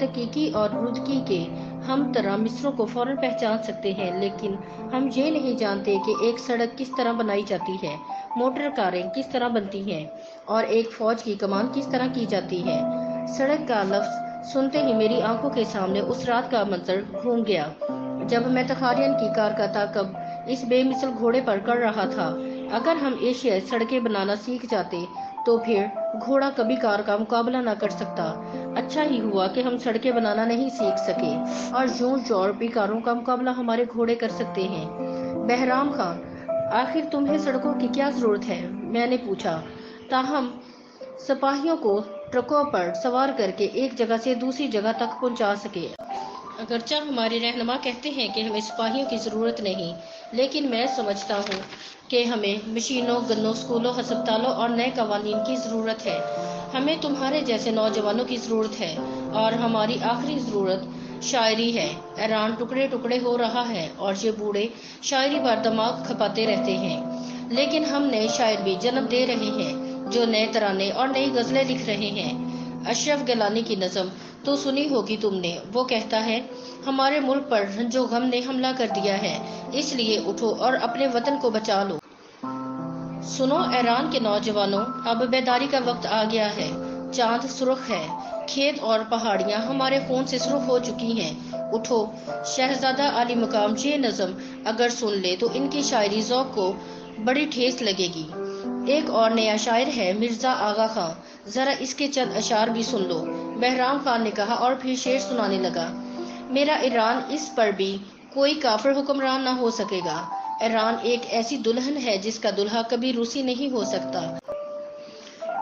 دقیقی اور رودکی کے ہم طرح مصروں کو فوراً پہچان سکتے ہیں، لیکن ہم یہ نہیں جانتے کہ ایک سڑک کس طرح بنائی جاتی ہے، موٹر کاریں کس طرح بنتی ہیں اور ایک فوج کی کمان کس طرح کی جاتی ہے۔ سڑک کا لفظ سنتے ہی میری آنکھوں کے سامنے اس رات کا منظر گھوم گیا جب میں تخارین کی کار کا تعاقب اس بے مثل گھوڑے پر کر رہا تھا۔ اگر ہم ایشیائی سڑکیں بنانا سیکھ جاتے تو پھر گھوڑا کبھی کار کا مقابلہ نہ کر سکتا۔ اچھا ہی ہوا کہ ہم سڑکیں بنانا نہیں سیکھ سکے اور یورپی کاروں کا مقابلہ ہمارے گھوڑے کر سکتے ہیں۔ بہرام خان، آخر تمہیں سڑکوں کی کیا ضرورت ہے؟ میں نے پوچھا، تاہم سپاہیوں کو ٹرکوں پر سوار کر کے ایک جگہ سے دوسری جگہ تک پہنچا سکے۔ اگرچہ ہمارے رہنما کہتے ہیں کہ ہمیں سپاہیوں کی ضرورت نہیں، لیکن میں سمجھتا ہوں کہ ہمیں مشینوں، گنوں، سکولوں، ہسپتالوں اور نئے قوانین کی ضرورت ہے۔ ہمیں تمہارے جیسے نوجوانوں کی ضرورت ہے اور ہماری آخری ضرورت شاعری ہے۔ ایران ٹکڑے ٹکڑے ہو رہا ہے اور یہ بوڑھے شاعری پر دماغ کھپاتے رہتے ہیں، لیکن ہم نئے شاعر بھی جنم دے رہے ہیں جو نئے ترانے اور نئی غزلیں لکھ رہے ہیں۔ اشرف گیلانی کی نظم تو سنی ہوگی تم نے، وہ کہتا ہے، ہمارے ملک پر رنج و غم نے حملہ کر دیا ہے، اس لیے اٹھو اور اپنے وطن کو بچا لو۔ سنو ایران کے نوجوانوں، اب بیداری کا وقت آ گیا ہے۔ چاند سرخ ہے، کھیت اور پہاڑیاں ہمارے خون سے سرخ ہو چکی ہیں۔ اٹھو، شہزادہ عالی مقام یہ نظم اگر سن لے تو ان کی شاعری ذوق کو بڑی ٹھیس لگے گی۔ ایک اور نیا شاعر ہے، مرزا آغا خان، ذرا اس کے چند اشعار بھی سن لو، بہرام خان نے کہا اور پھر شعر سنانے لگا۔ میرا ایران، اس پر بھی کوئی کافر حکمران نہ ہو سکے گا۔ ایران ایک ایسی دلہن ہے جس کا دلہا کبھی روسی نہیں ہو سکتا۔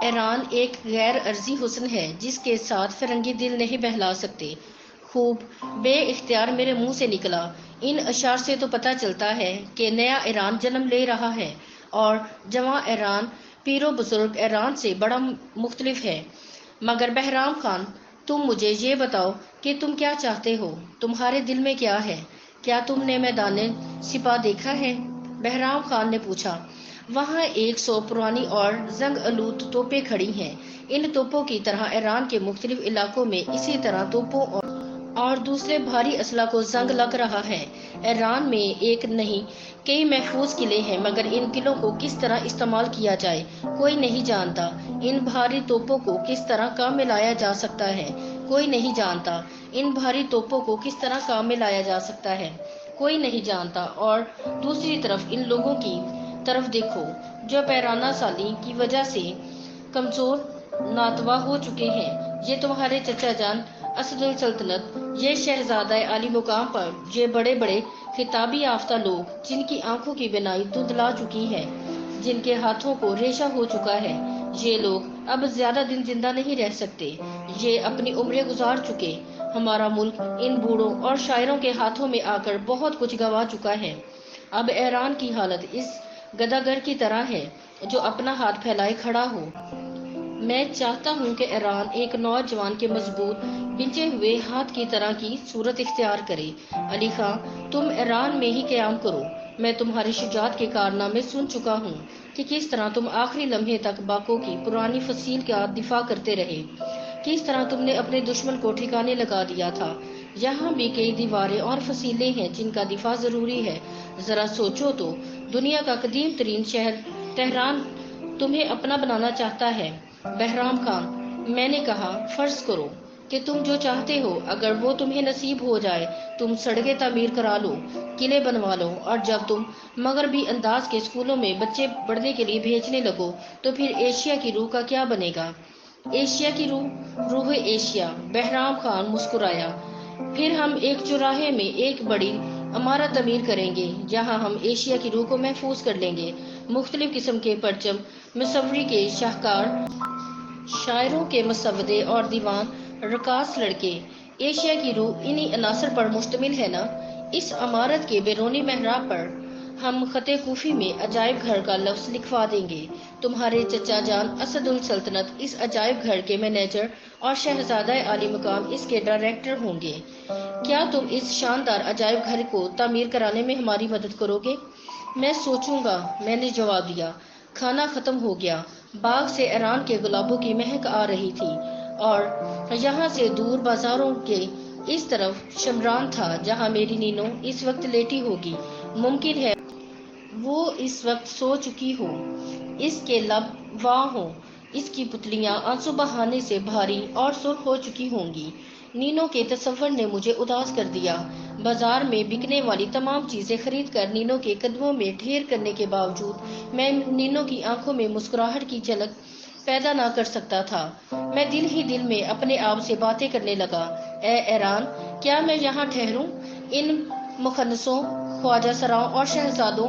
ایران ایک غیر عرضی حسن ہے جس کے ساتھ فرنگی دل نہیں بہلا سکتے۔ خوب بے اختیار میرے منہ سے نکلا۔ ان اشعار سے تو پتہ چلتا ہے کہ نیا ایران جنم لے رہا ہے اور جواں ایران پیر و بزرگ ایران سے بڑا مختلف ہے۔ مگر بہرام خان، تم مجھے یہ بتاؤ کہ تم کیا چاہتے ہو، تمہارے دل میں کیا ہے؟ کیا تم نے میدان سپاہ دیکھا ہے؟ بہرام خان نے پوچھا۔ وہاں 100 پرانی اور زنگ آلود توپیں کھڑی ہیں۔ ان توپوں کی طرح ایران کے مختلف علاقوں میں اسی طرح توپوں اور دوسرے بھاری اسلحہ کو زنگ لگ رہا ہے۔ ایران میں ایک نہیں کئی محفوظ قلعے ہیں، مگر ان قلعوں کو کس طرح استعمال کیا جائے کوئی نہیں جانتا۔ ان بھاری توپوں کو کس طرح کام میں لایا جا سکتا ہے کوئی نہیں جانتا۔ ان بھاری توپوں کو کس طرح کام میں لایا جا سکتا ہے کوئی نہیں جانتا۔ اور دوسری طرف ان لوگوں کی طرف دیکھو جو پیرانہ سالی کی وجہ سے کمزور ناتواں ہو چکے ہیں۔ یہ تمہارے چچا جان اسد السلطنت، یہ شہزادہ عالی مقام پر یہ بڑے بڑے خطابی یافتہ لوگ جن کی آنکھوں کی بینائی دھندلا چکی ہے، جن کے ہاتھوں کو ریشہ ہو چکا ہے، یہ لوگ اب زیادہ دن زندہ نہیں رہ سکتے، یہ اپنی عمریں گزار چکے۔ ہمارا ملک ان بوڑھوں اور شاعروں کے ہاتھوں میں آ کر بہت کچھ گنوا چکا ہے۔ اب ایران کی حالت اس گداگر کی طرح ہے جو اپنا ہاتھ پھیلائے کھڑا ہو۔ میں چاہتا ہوں کہ ایران ایک نوجوان کے مضبوط بنچے ہوئے ہاتھ کی طرح کی صورت اختیار کرے۔ علی خان، تم ایران میں ہی قیام کرو۔ میں تمہاری شجاعت کے کارنامے سن چکا ہوں کہ کس طرح تم آخری لمحے تک باکو کی پرانی فصیل کا دفاع کرتے رہے، کس طرح تم نے اپنے دشمن کو ٹھکانے لگا دیا تھا۔ یہاں بھی کئی دیواریں اور فصیلیں ہیں جن کا دفاع ضروری ہے۔ ذرا سوچو تو، دنیا کا قدیم ترین شہر تہران تمہیں اپنا بنانا چاہتا ہے۔ بہرام خان، میں نے کہا، فرض کرو کہ تم جو چاہتے ہو اگر وہ تمہیں نصیب ہو جائے، تم سڑکیں تعمیر کرا لو، قلعے بنوا لو، اور جب تم مغربی انداز کے اسکولوں میں بچے پڑھنے کے لیے بھیجنے لگو تو پھر ایشیا کی روح کا کیا بنے گا؟ ایشیا کی روح ایشیا، بہرام خان مسکرایا۔ پھر ہم ایک چوراہے میں ایک بڑی عمارت تعمیر کریں گے جہاں ہم ایشیا کی روح کو محفوظ کر لیں گے۔ مختلف قسم کے پرچم، مصوری کے شاہکار، شاعروں کے مسودے اور دیوان، رقاص لڑکے۔ ایشیا کی روح انہی عناصر پر مشتمل ہے نا؟ اس عمارت کے بیرونی محراب پر ہم خط کوفی میں عجائب گھر کا لفظ لکھوا دیں گے۔ تمہارے چچا جان اسد السلطنت اس عجائب گھر کے مینیجر اور شہزادہ عالی مقام اس کے ڈائریکٹر ہوں گے۔ کیا تم اس شاندار عجائب گھر کو تعمیر کرانے میں ہماری مدد کرو گے؟ میں سوچوں گا، میں نے جواب دیا۔ کھانا ختم ہو گیا۔ باغ سے ایران کے گلابوں کی مہک آ رہی تھی۔ اور یہاں سے دور بازاروں کے اس طرف شمران تھا جہاں میری نینو اس وقت لیٹی ہوگی۔ ممکن ہے وہ اس وقت سو چکی ہو، اس کے لب واں ہوں، اس کی پتلیاں آنسو بہانے سے بھاری اور سرخ ہو چکی ہوں گی۔ نینو کے تصور نے مجھے اداس کر دیا۔ بازار میں بکنے والی تمام چیزیں خرید کر نینو کے قدموں میں ڈھیر کرنے کے باوجود میں نینو کی آنکھوں میں مسکراہٹ کی جھلک پیدا نہ کر سکتا تھا۔ میں دل ہی دل میں اپنے آپ سے باتیں کرنے لگا، اے ایران، کیا میں یہاں ٹھہروں؟ ان مخنثوں، خواجہ سراؤں اور شہزادوں،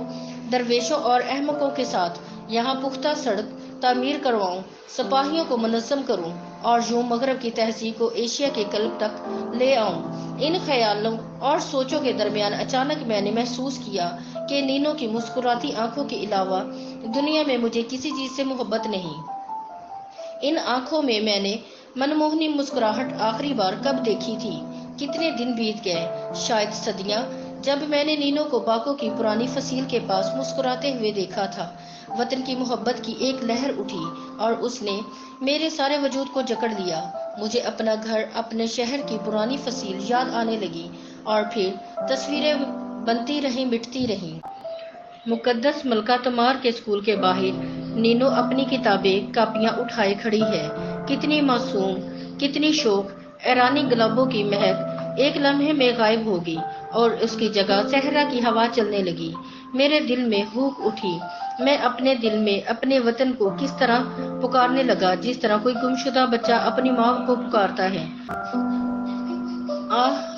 درویشوں اور احمقوں کے ساتھ یہاں پختہ سڑک تعمیر کرواؤں، سپاہیوں کو منظم کروں اور یوں مغرب کی تہذیب کو ایشیا کے قلب تک لے آؤں۔ ان خیالوں اور سوچوں کے درمیان اچانک میں نے محسوس کیا کہ نینو کی مسکراتی آنکھوں کے علاوہ دنیا میں مجھے کسی چیز سے محبت نہیں۔ ان آنکھوں میں نے منموہنی مسکراہٹ آخری بار کب دیکھی تھی؟ کتنے دن بیت گئے، شاید صدیاں، جب میں نے نینو کو باکو کی پرانی فصیل کے پاس مسکراتے ہوئے دیکھا تھا۔ وطن کی محبت کی ایک لہر اٹھی اور اس نے میرے سارے وجود کو جکڑ لیا۔ مجھے اپنا گھر، اپنے شہر کی پرانی فصیل یاد آنے لگی اور پھر تصویریں بنتی رہیں، مٹتی رہیں۔ مقدس ملکہ تمار کے اسکول کے باہر نینو اپنی کتابیں، کاپیاں اٹھائے کھڑی ہے۔ کتنی معصوم، کتنی شوخ۔ ایرانی گلابوں کی مہک ایک لمحے میں غائب ہوگی اور اس کی جگہ صحرا کی ہوا چلنے لگی۔ میرے دل میں ہوک اٹھی۔ میں اپنے دل میں اپنے وطن کو کس طرح پکارنے لگا جس طرح کوئی گمشدہ بچہ اپنی ماں کو پکارتا ہے۔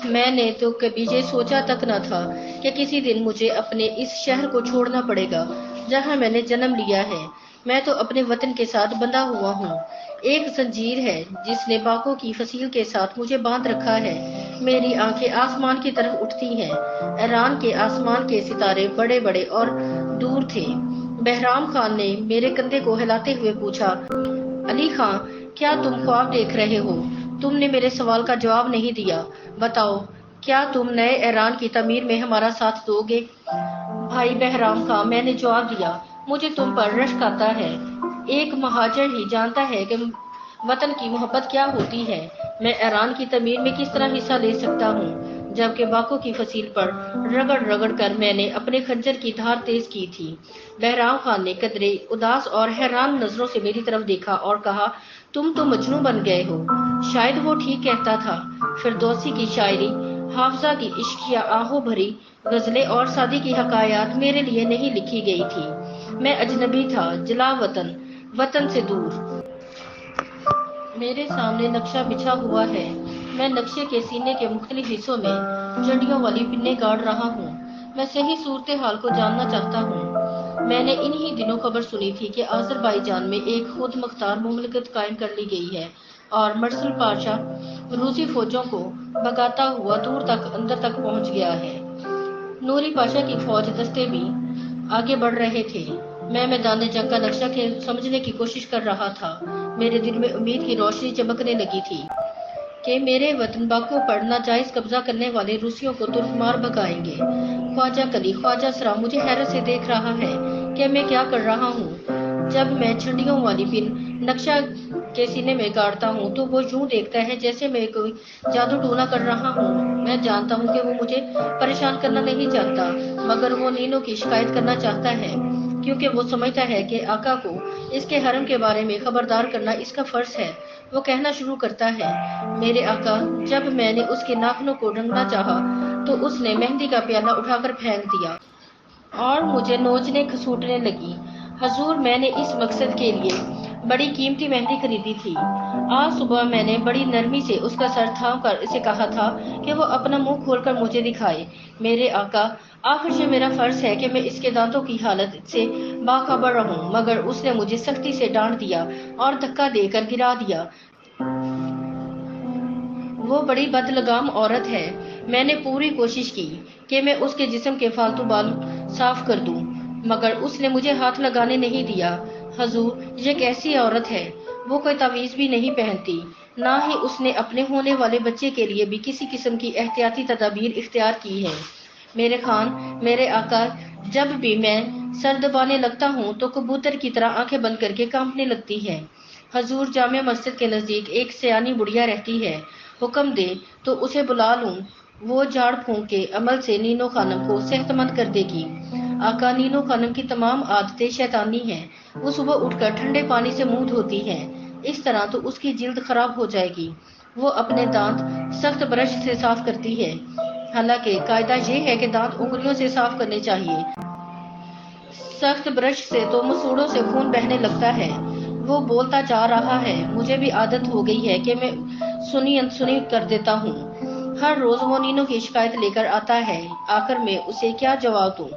میں نے تو کبھی یہ سوچا تک نہ تھا کہ کسی دن مجھے اپنے اس شہر کو چھوڑنا پڑے گا جہاں میں نے جنم لیا ہے۔ میں تو اپنے وطن کے ساتھ بندھا ہوا ہوں۔ ایک زنجیر ہے جس نے باکو کی فصیل کے ساتھ مجھے باندھ رکھا ہے۔ میری آنکھیں آسمان کی طرف اٹھتی ہیں۔ ایران کے آسمان کے ستارے بڑے بڑے اور دور تھے۔ بہرام خان نے میرے کندھے کو ہلاتے ہوئے پوچھا، علی خان، کیا تم خواب دیکھ رہے ہو؟ تم نے میرے سوال کا جواب نہیں دیا۔ بتاؤ، کیا تم نئے ایران کی تعمیر میں ہمارا ساتھ دو گے؟ بھائی بہرام خان، میں نے جواب دیا، مجھے تم پر رشک آتا ہے۔ ایک مہاجر ہی جانتا ہے کہ وطن کی محبت کیا ہوتی ہے۔ میں ایران کی تعمیر میں کس طرح حصہ لے سکتا ہوں جبکہ باکو کی فصیل پر رگڑ رگڑ کر میں نے اپنے خنجر کی دھار تیز کی تھی۔ بہرام خان نے قدرے اداس اور حیران نظروں سے میری طرف دیکھا اور کہا، تم تو مجنوں بن گئے ہو۔ شاید وہ ٹھیک کہتا تھا۔ فردوسی کی شاعری، حافظہ کی عشقیہ آہو بھری غزلیں اور سعدی کی حکایات میرے لیے نہیں لکھی گئی تھی۔ میں اجنبی تھا، جلا وطن، وطن سے دور۔ میرے سامنے نقشہ بچھا ہوا ہے۔ میں نقشے کے سینے کے مختلف حصوں میں چنڈیوں والی پنیں گاڑ رہا ہوں۔ میں صحیح صورتحال کو جاننا چاہتا ہوں۔ میں نے انہی دنوں خبر سنی تھی کہ آذربائیجان میں ایک خود مختار مملکت قائم کر لی گئی ہے اور مرسل پاشا روسی فوجوں کو بھگاتا ہوا دور تک اندر تک پہنچ گیا ہے۔ نوری پاشا کی فوج دستے بھی آگے بڑھ رہے تھے۔ میں میدان جنگ کا نقشہ سمجھنے کی کوشش کر رہا تھا۔ میرے دل میں امید کی روشنی چمکنے لگی تھی کہ میرے وطن باکو پر ناجائز قبضہ کرنے والے روسیوں کو ترک مار بھگائیں گے۔ خواجہ کلی، خواجہ سرا مجھے حیرت سے دیکھ رہا ہے کہ میں کیا کر رہا ہوں۔ جب میں چھڑیوں والی پن نقشہ کے سینے میں گاڑتا ہوں تو وہ یوں دیکھتا ہے جیسے میں کوئی جادو ٹونا کر رہا ہوں۔ میں جانتا ہوں کہ وہ مجھے پریشان کرنا نہیں چاہتا، مگر وہ نینو کی شکایت کرنا چاہتا ہے کیونکہ وہ سمجھتا ہے کہ آقا کو اس کے حرم کے بارے میں خبردار کرنا اس کا فرض ہے۔ وہ کہنا شروع کرتا ہے، میرے آقا، جب میں نے اس کے ناخنوں کو رنگنا چاہا تو اس نے مہندی کا پیالہ اٹھا کر پھینک دیا اور مجھے نوچنے کھسوٹنے لگی۔ حضور، میں نے اس مقصد کے لیے بڑی قیمتی مہندی خریدی تھی۔ آج صبح میں نے بڑی نرمی سے اس کا سر تھام کر اسے کہا تھا کہ وہ اپنا منہ کھول کر مجھے دکھائے۔ میرے آقا، آخر یہ میرا فرض ہے کہ میں اس کے دانتوں کی حالت سے باخبر رہوں، مگر اس نے مجھے سختی سے ڈانٹ دیا اور دھکا دے کر گرا دیا۔ وہ بڑی بدلگام عورت ہے۔ میں نے پوری کوشش کی کہ میں اس کے جسم کے فالتو بال صاف کر دوں، مگر اس نے مجھے ہاتھ لگانے نہیں دیا۔ حضور، یہ کیسی عورت ہے؟ وہ کوئی تعویذ بھی نہیں پہنتی، نہ ہی اس نے اپنے ہونے والے بچے کے لیے بھی کسی قسم کی احتیاطی تدابیر اختیار کی ہے۔ میرے خان، میرے آقا، جب بھی میں سر دبانے لگتا ہوں تو کبوتر کی طرح آنکھیں بند کر کے کانپنے لگتی ہے۔ حضور جامع مسجد کے نزدیک ایک سیانی بڑھیا رہتی ہے، حکم دے تو اسے بلا لوں، وہ جھاڑ پھونک کے عمل سے نینو خانم کو صحت مند کر دے گی۔ آقا، نینو خانم کی تمام عادتیں شیطانی ہیں، وہ صبح اٹھ کر ٹھنڈے پانی سے منہ دھوتی ہے، اس طرح تو اس کی جلد خراب ہو جائے گی۔ وہ اپنے دانت سخت برش سے صاف کرتی ہے، حالانکہ قاعدہ یہ ہے کہ دانت انگلیوں سے صاف کرنے چاہیے، سخت برش سے تو مسوڑوں سے خون بہنے لگتا ہے۔ وہ بولتا جا رہا ہے، مجھے بھی عادت ہو گئی ہے کہ میں سنی انسنی کر دیتا ہوں۔ ہر روز وہ نینو کی شکایت لے کر آتا ہے، آخر میں اسے کیا جواب دوں؟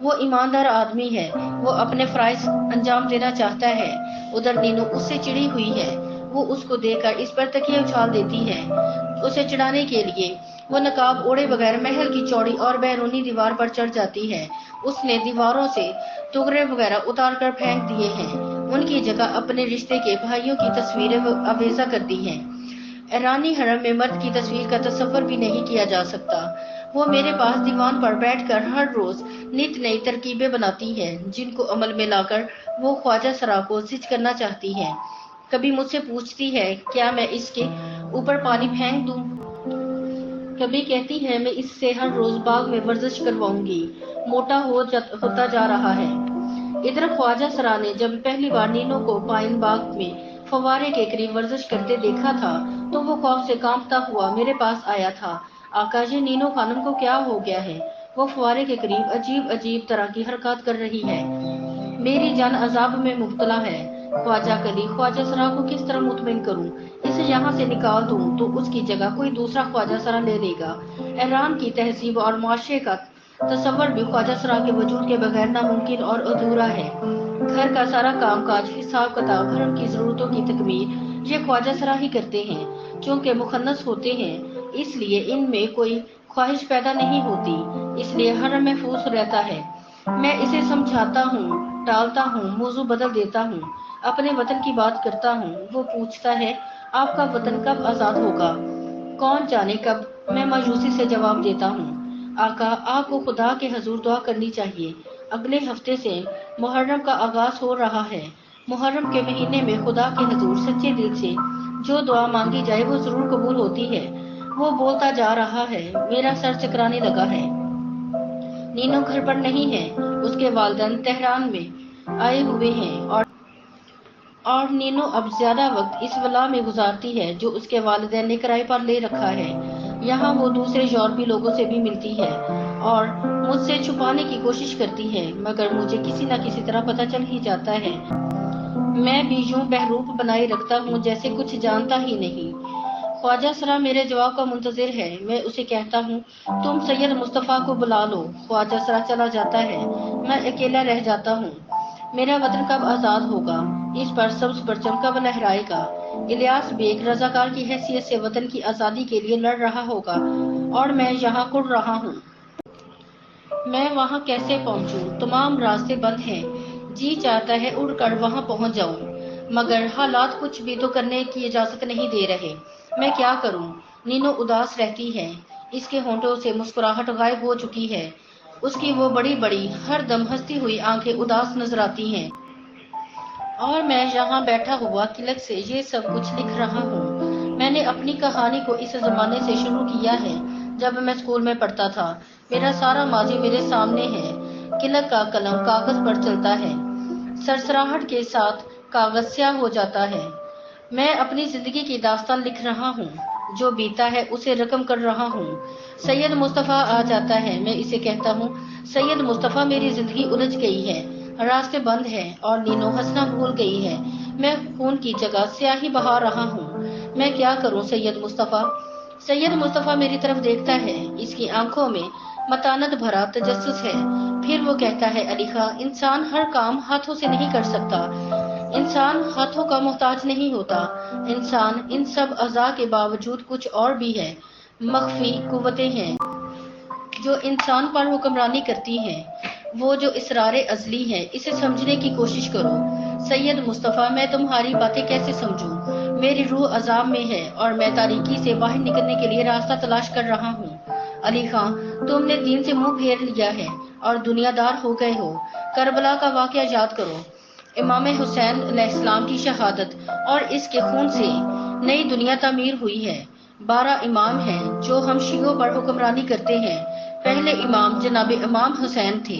وہ ایماندار آدمی ہے، وہ اپنے فرائض انجام دینا چاہتا ہے، ادھر نینو اس سے چڑی ہوئی ہے، وہ اس کو دیکھ کر اس پر تکیے اچھال دیتی ہے۔ اسے چڑھانے کے لیے وہ نقاب اوڑے بغیر محل کی چوڑی اور بیرونی دیوار پر چڑھ جاتی ہے۔ اس نے دیواروں سے تغرے وغیرہ اتار کر پھینک دیے ہیں، ان کی جگہ اپنے رشتے کے بھائیوں کی تصویریں آویزہ کر دی ہیں۔ ایرانی حرم میں مرد کی تصویر کا تصور بھی نہیں کیا جا سکتا۔ وہ میرے پاس دیوان پر بیٹھ کر ہر روز نت نئی ترکیبیں بناتی ہے، جن کو عمل میں لا کر وہ خواجہ سرا کو زچ کرنا چاہتی ہے۔ کبھی مجھ سے پوچھتی ہے کیا میں اس کے اوپر پانی پھینک دوں، کبھی کہتی ہے میں اس سے ہر روز باغ میں ورزش کرواؤں گی، موٹا ہوتا جا رہا ہے۔ ادھر خواجہ سرا نے جب پہلی بار نینو کو پائن باغ میں فوارے کے قریب ورزش کرتے دیکھا تھا تو وہ خوف سے کانپتا ہوا میرے پاس آیا تھا۔ آقا، یہ نینو خانم کو کیا ہو گیا ہے؟ وہ فوارے کے قریب عجیب عجیب طرح کی حرکات کر رہی ہے، میری جان عذاب میں مبتلا ہے۔ خواجہ کلی، خواجہ سرا کو کس طرح مطمئن کروں؟ اسے یہاں سے نکال دوں تو اس کی جگہ کوئی دوسرا خواجہ سرا لے لے گا۔ ایران کی تہذیب اور معاشرے کا تصور بھی خواجہ سرا کے وجود کے بغیر ناممکن اور ادھورا ہے۔ گھر کا سارا کام کاج، حساب کتاب، حرم کی ضرورتوں کی تکمیل یہ خواجہ سرا ہی کرتے ہیں۔ چونکہ مخنث ہوتے ہیں اس لیے ان میں کوئی خواہش پیدا نہیں ہوتی، اس لیے حرم محفوظ رہتا ہے۔ میں اسے سمجھاتا ہوں، ٹالتا ہوں، موضوع بدل دیتا ہوں، اپنے وطن کی بات کرتا ہوں۔ وہ پوچھتا ہے آپ کا وطن کب آزاد ہوگا؟ کون جانے کب؟ میں مایوسی سے جواب دیتا ہوں، آقا، آپ کو خدا کے حضور دعا کرنی چاہیے۔ اگلے ہفتے سے محرم کا آغاز ہو رہا ہے۔ محرم کے مہینے میں خدا کے حضور سچے دل سے جو دعا مانگی جائے وہ ضرور قبول ہوتی ہے۔ وہ بولتا جا رہا ہے، میرا سر چکرانے لگا ہے۔ نینو گھر پر نہیں ہے، اس کے والدین تہران میں آئے ہوئے ہیں اور نینو اب زیادہ وقت اس ولا میں گزارتی ہے جو اس کے والدین نے کرائے پر لے رکھا ہے۔ یہاں وہ دوسرے یورپی لوگوں سے بھی ملتی ہے اور مجھ سے چھپانے کی کوشش کرتی ہے، مگر مجھے کسی نہ کسی طرح پتہ چل ہی جاتا ہے۔ میں بھی یوں بہروپ بنائے رکھتا ہوں جیسے کچھ جانتا ہی نہیں۔ خواجہ سرا میرے جواب کا منتظر ہے۔ میں اسے کہتا ہوں تم سید مصطفیٰ کو بلا لو۔ خواجہ سرا چلا جاتا ہے، میں اکیلا رہ جاتا ہوں۔ میرا وطن کب آزاد ہوگا؟ اس پر سبز پرچم کب لہرائے گا؟ الیاس بیگ رضاکار کی حیثیت سے وطن کی آزادی کے لیے لڑ رہا ہوگا اور میں یہاں کڑ رہا ہوں۔ میں وہاں کیسے پہنچوں؟ تمام راستے بند ہیں۔ جی چاہتا ہے اڑ کر وہاں پہنچ جاؤں، مگر حالات کچھ بھی تو کرنے کی اجازت نہیں دے رہے۔ میں کیا کروں؟ نینو اداس رہتی ہے، اس کے ہونٹوں سے مسکراہٹ غائب ہو چکی ہے، اس کی وہ بڑی بڑی ہر دم ہنستی ہوئی آنکھیں اداس نظر آتی ہیں، اور میں یہاں بیٹھا ہوا کلک سے یہ سب کچھ لکھ رہا ہوں۔ میں نے اپنی کہانی کو اس زمانے سے شروع کیا ہے جب میں اسکول میں پڑھتا تھا۔ میرا سارا ماضی میرے سامنے ہے، کلک کا قلم کاغذ پر چلتا ہے، سرسراہٹ کے ساتھ کاغذ سیاہ ہو جاتا ہے۔ میں اپنی زندگی کی داستان لکھ رہا ہوں، جو بیتا ہے اسے رقم کر رہا ہوں۔ سید مصطفیٰ آ جاتا ہے، میں اسے کہتا ہوں سید مصطفیٰ میری زندگی الجھ گئی ہے، راستے بند ہیں اور نینو ہنسنا بھول گئی ہے، میں خون کی جگہ سیاہی بہا رہا ہوں، میں کیا کروں سید مصطفیٰ؟ سید مصطفیٰ میری طرف دیکھتا ہے، اس کی آنکھوں میں متانت بھرا تجسس ہے، پھر وہ کہتا ہے علی خان، انسان ہر کام ہاتھوں سے نہیں کر سکتا، انسان ہاتھوں کا محتاج نہیں ہوتا، انسان ان سب اعضاء کے باوجود کچھ اور بھی ہے، مخفی قوتیں ہیں جو انسان پر حکمرانی کرتی ہیں، وہ جو اسرار ازلی ہے، اسے سمجھنے کی کوشش کرو۔ سید مصطفیٰ، میں تمہاری باتیں کیسے سمجھوں؟ میری روح عذاب میں ہے اور میں تاریکی سے باہر نکلنے کے لیے راستہ تلاش کر رہا ہوں۔ علی خان، تم نے دین سے منہ پھیر لیا ہے اور دنیا دار ہو گئے ہو، کربلا کا واقعہ یاد کرو، امام حسین علیہ السلام کی شہادت اور اس کے خون سے نئی دنیا تعمیر ہوئی ہے۔ 12 امام ہیں جو ہم شیعوں پر حکمرانی کرتے ہیں۔ پہلے امام جناب امام حسین تھے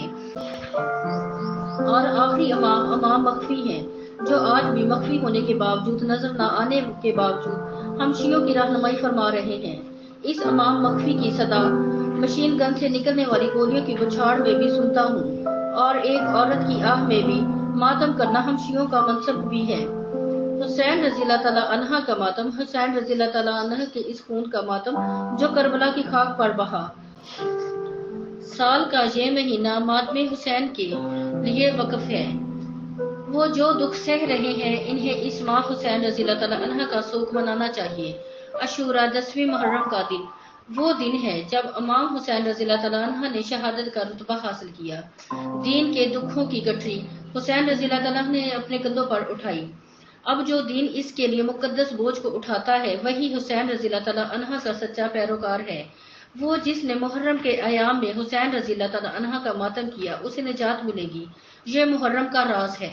اور آخری امام امام مخفی ہیں، جو آج بھی مخفی ہونے کے باوجود، نظر نہ آنے کے باوجود ہم شیعوں کی رہنمائی فرما رہے ہیں۔ اس امام مخفی کی صدا مشین گن سے نکلنے والی گولیوں کی بچھاڑ میں بھی سنتا ہوں، اور ایک عورت کی آہ میں بھی ماتم کرنا ہم شیعوں کا منصب بھی ہے۔ حسین رضی اللہ تعالیٰ عنہ کا ماتم، حسین رضی اللہ تعالیٰ عنہ کے اس خون کا ماتم جو کربلا کی خاک پر بہا۔ سال کا یہ مہینہ ماتم حسین کے لیے وقف ہے۔ وہ جو دکھ سہ رہے ہیں انہیں اس ماہ حسین رضی اللہ تعالیٰ عنہ کا سوگ منانا چاہیے۔ عاشوراء 10ویں محرم کا دن وہ دن ہے جب امام حسین رضی اللہ تعالیٰ عنہ نے شہادت کا رتبہ حاصل کیا۔ دین کے دکھوں کی گٹھری حسین رضی اللہ تعالیٰ نے اپنے کندھوں پر اٹھائی۔ اب جو دین اس کے لیے مقدس بوجھ کو اٹھاتا ہے وہی حسین رضی اللہ تعالیٰ عنہ کا سچا پیروکار ہے۔ وہ جس نے محرم کے ایام میں حسین رضی اللہ تعالیٰ عنہ کا ماتم کیا اسے نجات ملے گی۔ یہ محرم کا راز ہے۔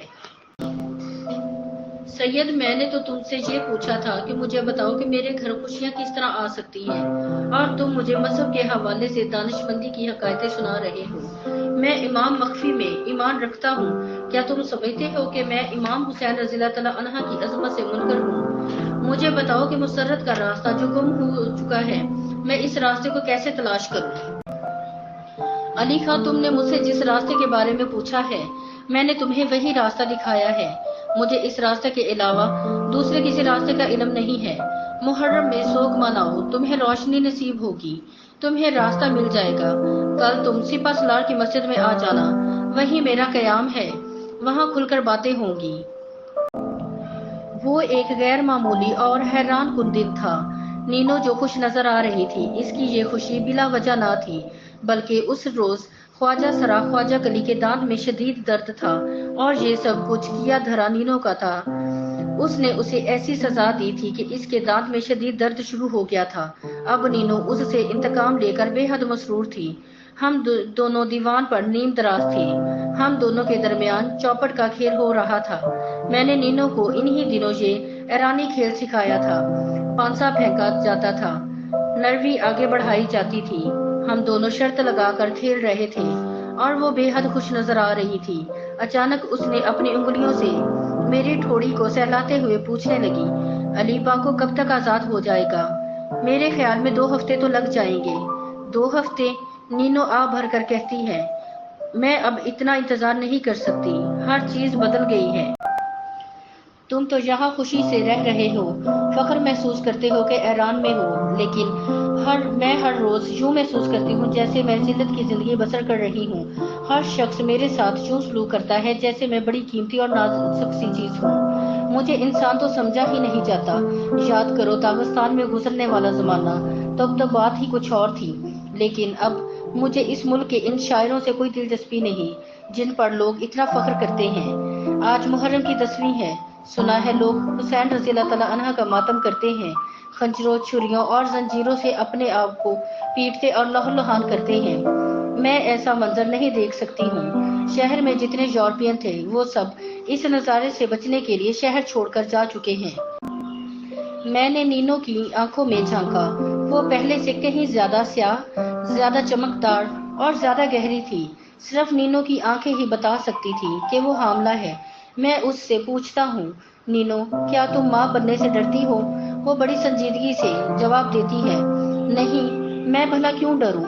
سید، میں نے تو تم سے یہ پوچھا تھا کہ مجھے بتاؤ کہ میرے گھر خوشیاں کس طرح آ سکتی ہیں، اور تم مجھے مذہب کے حوالے سے دانش مندی کی حکایتیں سنا رہے ہو۔ میں امام مخفی میں ایمان رکھتا ہوں۔ کیا تم سمجھتے ہو کہ میں امام حسین رضی اللہ تعالیٰ عنہ کی عظمت سے منکر ہوں؟ مجھے بتاؤ کہ مسرت کا راستہ جو گم ہو چکا ہے، میں اس راستے کو کیسے تلاش کروں؟ علی خان، تم نے مجھ سے جس راستے کے بارے میں پوچھا ہے میں نے تمہیں وہی راستہ دکھایا ہے۔ مجھے اس راستے کے علاوہ دوسرے کسی راستے کا علم نہیں ہے۔ محرم میں سوگ مناؤ، تمہیں روشنی نصیب ہوگی، تمہیں راستہ مل جائے گا۔ کل تم سپہ سالار کی مسجد میں آ جانا، وہیں میرا قیام ہے، وہاں کھل کر باتیں ہوں گی۔ وہ ایک غیر معمولی اور حیران کن دن تھا۔ نینو جو خوش نظر آ رہی تھی، اس کی یہ خوشی بلا وجہ نہ تھی، بلکہ اس روز خواجہ سرا خواجہ کلی کے دانت میں شدید درد تھا، اور یہ سب کچھ کیا دھرا نینو کا تھا۔ اس نے اسے ایسی سزا دی تھی کہ اس کے دانت میں شدید درد شروع ہو گیا تھا۔ اب نینو اس سے انتقام لے کر بے حد مسرور تھی۔ ہم دونوں دیوان پر نیم دراز تھے۔ ہم دونوں کے درمیان چوپٹ کا کھیل ہو رہا تھا۔ میں نے نینو کو انہی دنوں یہ ایرانی کھیل سکھایا تھا۔ پانسا پھینکا جاتا تھا، نروی آگے بڑھائی جاتی تھی۔ ہم دونوں شرط لگا کر کھیل رہے تھے اور وہ بے حد خوش نظر آ رہی تھی۔ اچانک اس نے اپنی انگلیوں سے میری ٹھوڑی کو سہلاتے ہوئے پوچھنے لگی، علی پاکو کب تک آزاد ہو جائے گا؟ میرے خیال میں 2 ہفتے تو لگ جائیں گے۔ 2 ہفتے؟ نینو آ بھر کر کہتی ہے، میں اب اتنا انتظار نہیں کر سکتی، ہر چیز بدل گئی ہے۔ تم تو یہاں خوشی سے رہ رہے ہو، فخر محسوس کرتے ہو کہ ایران میں ہو، لیکن میں ہر روز یوں محسوس کرتی ہوں جیسے میں ذلت کی زندگی بسر کر رہی ہوں۔ ہر شخص میرے ساتھ یوں سلوک کرتا ہے جیسے میں بڑی قیمتی اور نازک سی چیز ہوں۔ مجھے انسان تو سمجھا ہی نہیں جاتا۔ یاد کرو داغستان میں گزرنے والا زمانہ، تب تو بات ہی کچھ اور تھی، لیکن اب مجھے اس ملک کے ان شاعروں سے کوئی دلچسپی نہیں جن پر لوگ اتنا فخر کرتے ہیں۔ آج محرم کی 10ویں ہے۔ سنا ہے لوگ حسین رضی اللہ تعالیٰ عنہ کا ماتم کرتے ہیں، خنجروں، چھریوں اور زنجیروں سے اپنے آپ کو پیٹتے اور لہو لہان کرتے ہیں۔ میں ایسا منظر نہیں دیکھ سکتی ہوں۔ شہر میں جتنے یورپین تھے وہ سب اس نظارے سے بچنے کے لیے شہر چھوڑ کر جا چکے ہیں۔ میں نے نینو کی آنکھوں میں جھانکا۔ وہ پہلے سے کہیں زیادہ سیاہ، زیادہ چمکدار اور زیادہ گہری تھی۔ صرف نینو کی آنکھیں ہی بتا سکتی تھی کہ وہ حاملہ ہے۔ میں اس سے پوچھتا ہوں، نینو کیا تم ماں بننے سے ڈرتی ہو؟ وہ بڑی سنجیدگی سے جواب دیتی ہے، نہیں، میں بھلا کیوں ڈروں؟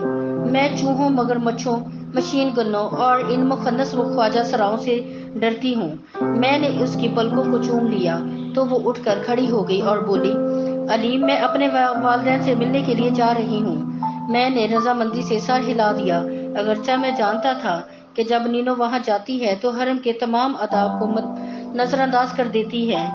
میں چوہوں، مگرمچھوں، مشین گنوں اور ان مخنث خواجہ سراؤں سے ڈرتی ہوں۔ میں نے اس کی پلکوں کو چوم لیا تو وہ اٹھ کر کھڑی ہو گئی اور بولی، علی میں اپنے والدین سے ملنے کے لیے جا رہی ہوں۔ میں نے رضامندی سے سر ہلا دیا، اگرچہ میں جانتا تھا کہ جب نینو وہاں جاتی ہے تو حرم کے تمام آداب کو نظر انداز کر دیتی ہے۔